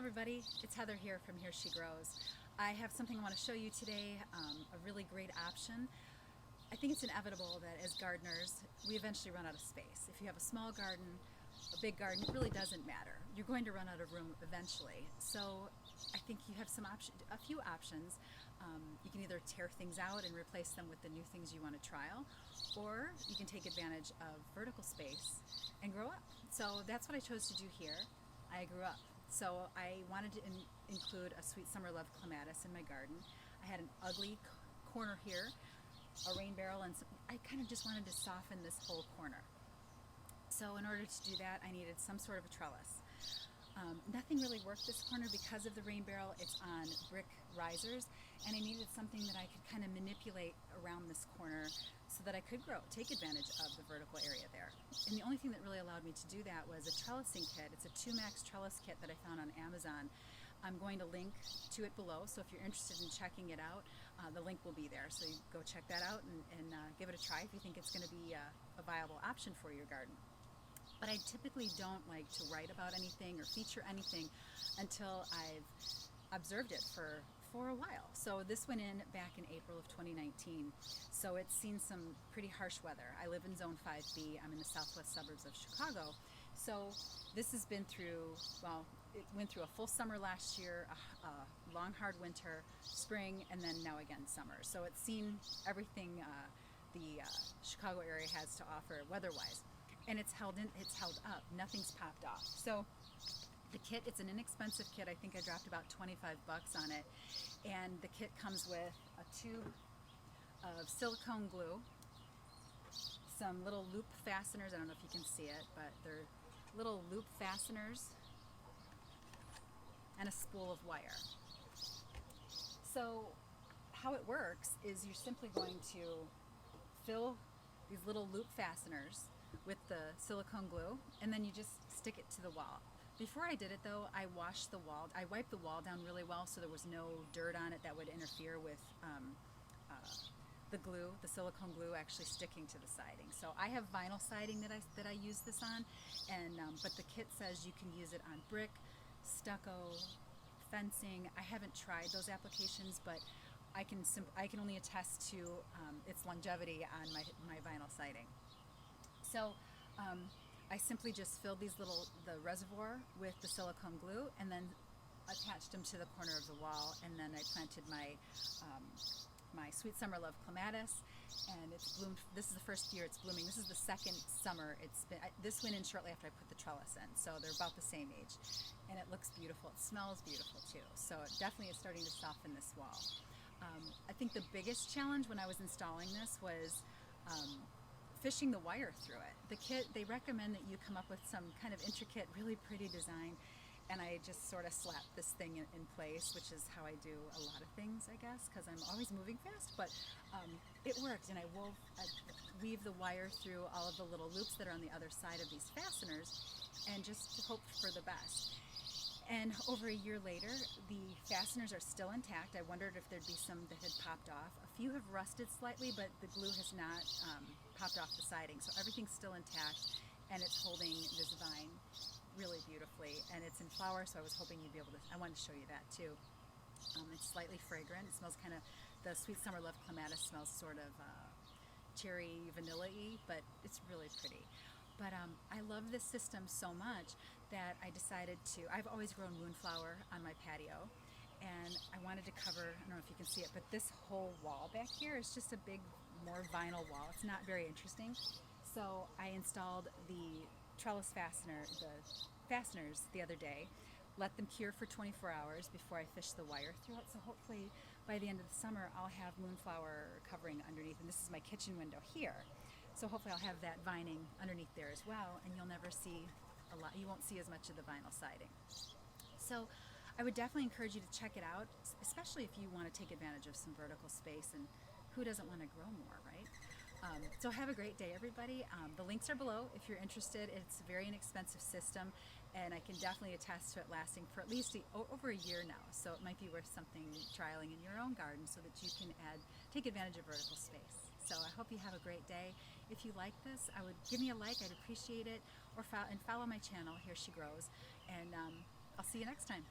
everybody, it's Heather here from Here She Grows. I have something I want to show you today, a really great option. I think it's inevitable that as gardeners, we eventually run out of space. If you have a small garden, a big garden, it really doesn't matter. You're going to run out of room eventually. So I think you have a few options. You can either tear things out and replace them with the new things you want to trial, or you can take advantage of vertical space and grow up. So that's what I chose to do here. I grew up. So I wanted to include a sweet summer love clematis in my garden. I had an ugly corner here, a rain barrel, and I kind of just wanted to soften this whole corner. So in order to do that, I needed some sort of a trellis. Nothing really worked this corner because of the rain barrel. It's on brick risers, and I needed something that I could kind of manipulate around this corner so that I could take advantage of the vertical area there. And the only thing that really allowed me to do that was a trellising kit. It's a 2-max trellis kit that I found on Amazon. I'm going to link to it below, so if you're interested in checking it out, the link will be there. So you go check that out and give it a try if you think it's going to be a viable option for your garden. But I typically don't like to write about anything or feature anything until I've observed it for a while. So this went in back in April of 2019. So it's seen some pretty harsh weather. I live in Zone 5B. I'm in the southwest suburbs of Chicago. So this has been through, well, it went through a full summer last year, a long hard winter, spring, and then now again summer. So it's seen everything the Chicago area has to offer weather-wise. And it's held up. Nothing's popped off. So the kit, it's an inexpensive kit. I think I dropped about 25 bucks on it. And the kit comes with a tube of silicone glue, some little loop fasteners. I don't know if you can see it, but they're little loop fasteners, and a spool of wire. So how it works is you're simply going to fill these little loop fasteners with the silicone glue, and then you just stick it to the wall. Before I did it though, I washed the wall. I wiped the wall down really well so there was no dirt on it that would interfere with the glue, the silicone glue actually sticking to the siding. So I have vinyl siding that I use this on, and but the kit says you can use it on brick, stucco, fencing. I haven't tried those applications, but I can only attest to its longevity on my vinyl siding. So I simply just filled the reservoir with the silicone glue and then attached them to the corner of the wall, and then I planted my sweet summer love clematis, and it's bloomed. This is the first year it's blooming. This is the second summer it's been. This went in shortly after I put the trellis in, so they're about the same age, and it looks beautiful. It smells beautiful too. So it definitely is starting to soften this wall. I think the biggest challenge when I was installing this was fishing the wire through it. The kit, they recommend that you come up with some kind of intricate, really pretty design, and I just sort of slapped this thing in place, which is how I do a lot of things, I guess, because I'm always moving fast, but it worked, and I weave the wire through all of the little loops that are on the other side of these fasteners, and just hope for the best. And over a year later, the fasteners are still intact. I wondered if there'd be some that had popped off. A few have rusted slightly, but the glue has not popped off the siding. So everything's still intact, and it's holding this vine really beautifully. And it's in flower, so I was hoping you'd be able to, I wanted to show you that too. It's slightly fragrant. It smells kind of, the sweet summer love clematis smells sort of cherry vanilla-y, but it's really pretty. But I love this system so much that I decided I've always grown moonflower on my patio, and I wanted to cover, I don't know if you can see it, but this whole wall back here is just a big, more vinyl wall. It's not very interesting. So I installed the trellis fasteners the other day, let them cure for 24 hours before I fish the wire through it. So hopefully by the end of the summer, I'll have moonflower covering underneath, and this is my kitchen window here. So hopefully I'll have that vining underneath there as well, and you'll never see you won't see as much of the vinyl siding. So I would definitely encourage you to check it out, especially if you want to take advantage of some vertical space, and who doesn't want to grow more, right? So have a great day, everybody. The links are below if you're interested. It's a very inexpensive system, and I can definitely attest to it lasting for at least over a year now. So it might be worth something trialing in your own garden so that you can take advantage of vertical space. So I hope you have a great day. If you like this, I would give me a like. I'd appreciate it, or follow my channel, Here She Grows, and I'll see you next time.